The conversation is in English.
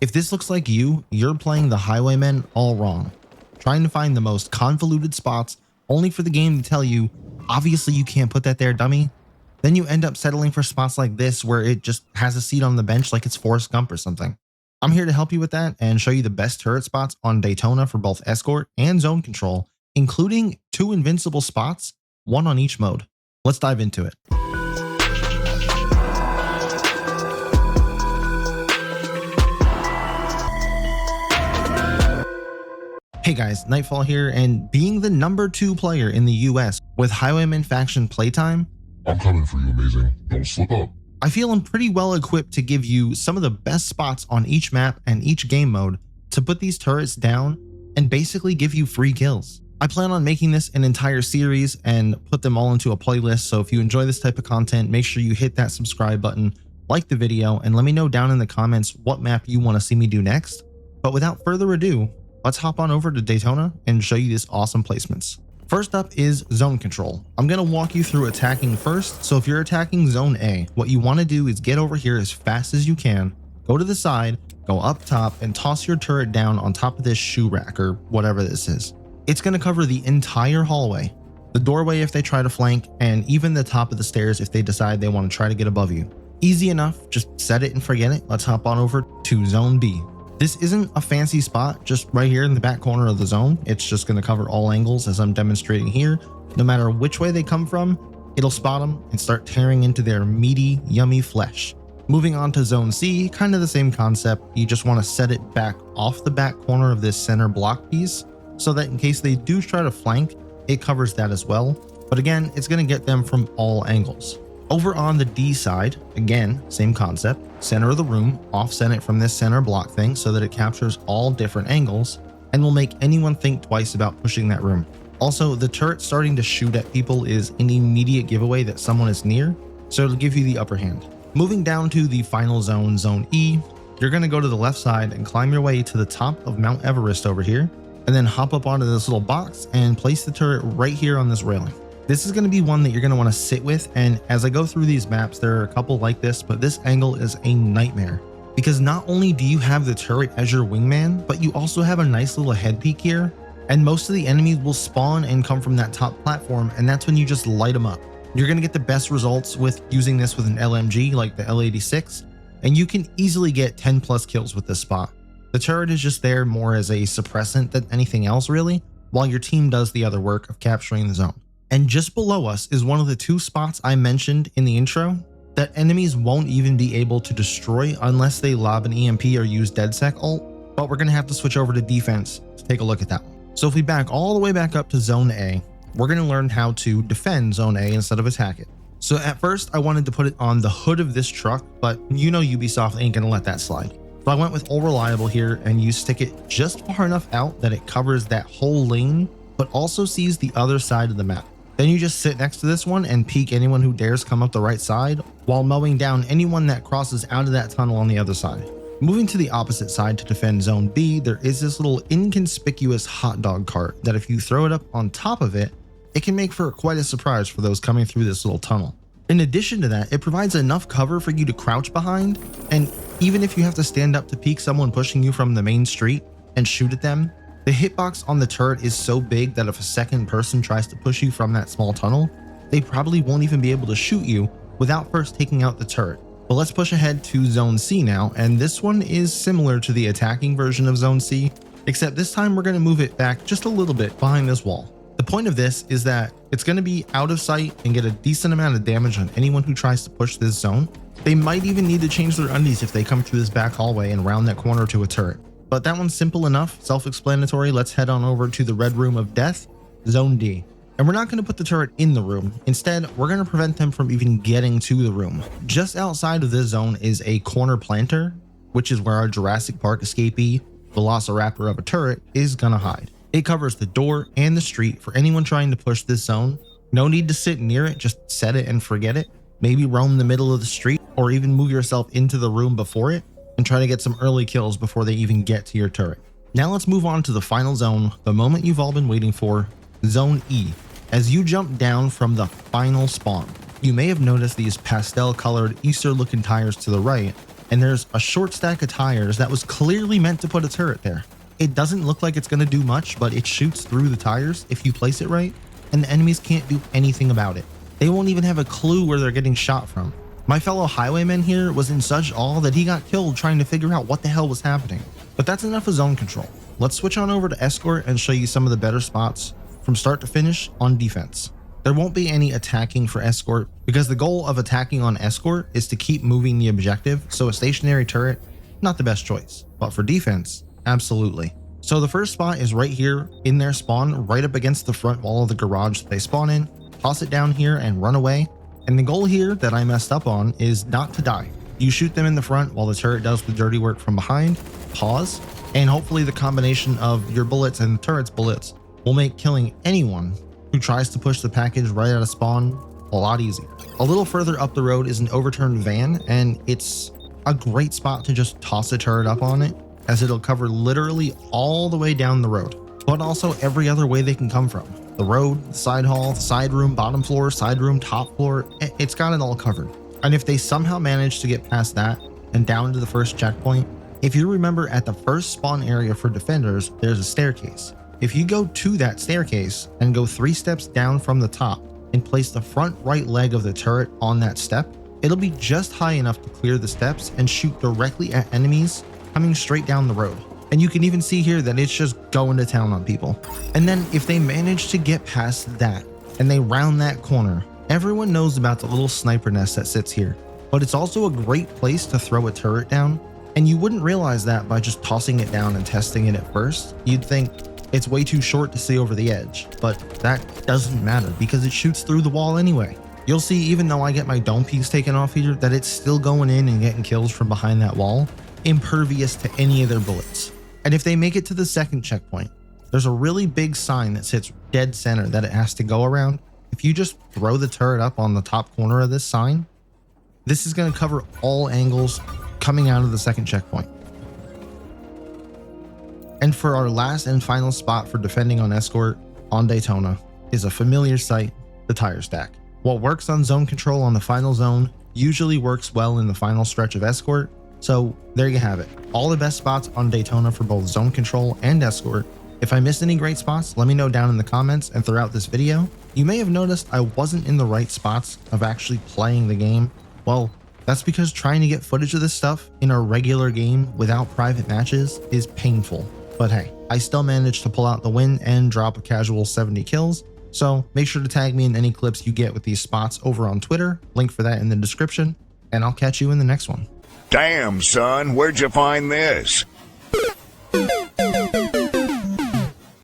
If this looks like you, you're playing the Highwaymen all wrong. Trying to find the most convoluted spots only for the game to tell you, obviously you can't put that there, dummy. Then you end up settling for spots like this where it just has a seat on the bench like it's Forrest Gump or something. I'm here to help you with that and show you the best turret spots on Daytona for both Escort and Zone Control, including 2 invincible spots, 1 on each mode. Let's dive into it. Hey guys, Nightfall here, and being the #2 player in the US with Highwayman faction playtime, I'm coming for you, Amazing. Don't slip up. I feel I'm pretty well equipped to give you some of the best spots on each map and each game mode to put these turrets down and basically give you free kills. I plan on making this an entire series and put them all into a playlist, so if you enjoy this type of content, make sure you hit that subscribe button, like the video, and let me know down in the comments what map you want to see me do next. But without further ado, let's hop on over to Daytona and show you these awesome placements. First up is Zone Control. I'm going to walk you through attacking first, so if you're attacking Zone A, what you want to do is get over here as fast as you can, go to the side, go up top, and toss your turret down on top of this shoe rack or whatever this is. It's going to cover the entire hallway, the doorway if they try to flank, and even the top of the stairs if they decide they want to try to get above you. Easy enough, just set it and forget it. Let's hop on over to Zone B. This isn't a fancy spot, just right here in the back corner of the zone. It's just going to cover all angles as I'm demonstrating here. No matter which way they come from, it'll spot them and start tearing into their meaty, yummy flesh. Moving on to Zone C, kind of the same concept. You just want to set it back off the back corner of this center block piece so that in case they do try to flank, it covers that as well. But again, it's going to get them from all angles. Over on the D side, again, same concept, center of the room, offset it from this center block thing so that it captures all different angles and will make anyone think twice about pushing that room. Also, the turret starting to shoot at people is an immediate giveaway that someone is near, so it'll give you the upper hand. Moving down to the final zone, Zone E, you're going to go to the left side and climb your way to the top of Mount Everest over here, and then hop up onto this little box and place the turret right here on this railing. This is going to be one that you're going to want to sit with, and as I go through these maps, there are a couple like this, but this angle is a nightmare because not only do you have the turret as your wingman, but you also have a nice little head peak here, and most of the enemies will spawn and come from that top platform, and that's when you just light them up. You're going to get the best results with using this with an LMG like the L86, and you can easily get 10 plus kills with this spot. The turret is just there more as a suppressant than anything else really, while your team does the other work of capturing the zone. And just below us is one of the 2 spots I mentioned in the intro that enemies won't even be able to destroy unless they lob an EMP or use DedSec ult, but we're going to have to switch over to defense to take a look at that one. So if we back all the way back up to Zone A, we're going to learn how to defend Zone A instead of attack it. So at first I wanted to put it on the hood of this truck, but you know Ubisoft ain't going to let that slide. So I went with All Reliable here, and you stick it just far enough out that it covers that whole lane, but also sees the other side of the map. Then you just sit next to this one and peek anyone who dares come up the right side while mowing down anyone that crosses out of that tunnel on the other side. Moving to the opposite side to defend Zone B, there is this little inconspicuous hot dog cart that if you throw it up on top of it, it can make for quite a surprise for those coming through this little tunnel. In addition to that, it provides enough cover for you to crouch behind, and even if you have to stand up to peek someone pushing you from the main street and shoot at them, the hitbox on the turret is so big that if a second person tries to push you from that small tunnel, they probably won't even be able to shoot you without first taking out the turret. But let's push ahead to Zone C now, and this one is similar to the attacking version of Zone C, except this time we're going to move it back just a little bit behind this wall. The point of this is that it's going to be out of sight and get a decent amount of damage on anyone who tries to push this zone. They might even need to change their undies if they come through this back hallway and round that corner to a turret. But that one's simple enough, self-explanatory. Let's head on over to the Red Room of Death, Zone D. And we're not going to put the turret in the room. Instead, we're going to prevent them from even getting to the room. Just outside of this zone is a corner planter, which is where our Jurassic Park escapee, Velociraptor of a turret, is going to hide. It covers the door and the street for anyone trying to push this zone. No need to sit near it, just set it and forget it. Maybe roam the middle of the street or even move yourself into the room before it and try to get some early kills before they even get to your turret. Now let's move on to the final zone, the moment you've all been waiting for, Zone E. As you jump down from the final spawn, you may have noticed these pastel colored Easter looking tires to the right, and there's a short stack of tires that was clearly meant to put a turret there. It doesn't look like it's going to do much, but it shoots through the tires if you place it right, and the enemies can't do anything about it. They won't even have a clue where they're getting shot from. My fellow highwayman here was in such awe that he got killed trying to figure out what the hell was happening. But that's enough of zone control. Let's switch on over to Escort and show you some of the better spots from start to finish on defense. There won't be any attacking for Escort because the goal of attacking on Escort is to keep moving the objective, so a stationary turret, not the best choice. But for defense, absolutely. So the first spot is right here in their spawn, right up against the front wall of the garage that they spawn in. Toss it down here and run away. And the goal here that I messed up on is not to die. You shoot them in the front while the turret does the dirty work from behind, pause, and hopefully the combination of your bullets and the turret's bullets will make killing anyone who tries to push the package right out of spawn a lot easier. A little further up the road is an overturned van, and it's a great spot to just toss a turret up on it, as it'll cover literally all the way down the road, but also every other way they can come from. The road, the side hall, the side room, bottom floor, side room, top floor, it's got it all covered. And if they somehow manage to get past that and down to the first checkpoint, if you remember at the first spawn area for defenders, there's a staircase. If you go to that staircase and go 3 steps down from the top and place the front right leg of the turret on that step, it'll be just high enough to clear the steps and shoot directly at enemies coming straight down the road. And you can even see here that it's just going to town on people. And then if they manage to get past that and they round that corner, everyone knows about the little sniper nest that sits here, but it's also a great place to throw a turret down. And you wouldn't realize that by just tossing it down and testing it at first. You'd think it's way too short to see over the edge, but that doesn't matter because it shoots through the wall anyway. You'll see, even though I get my dome piece taken off here, that it's still going in and getting kills from behind that wall, impervious to any of their bullets. And if they make it to the second checkpoint, there's a really big sign that sits dead center that it has to go around. If you just throw the turret up on the top corner of this sign, this is going to cover all angles coming out of the second checkpoint. And for our last and final spot for defending on Escort on Daytona is a familiar sight, the tire stack. What works on zone control on the final zone usually works well in the final stretch of Escort. So there you have it. All the best spots on Daytona for both zone control and Escort. If I missed any great spots, let me know down in the comments and throughout this video. You may have noticed I wasn't in the right spots of actually playing the game. Well, that's because trying to get footage of this stuff in a regular game without private matches is painful. But hey, I still managed to pull out the win and drop a casual 70 kills. So make sure to tag me in any clips you get with these spots over on Twitter. Link for that in the description. And I'll catch you in the next one. Damn, son, where'd you find this?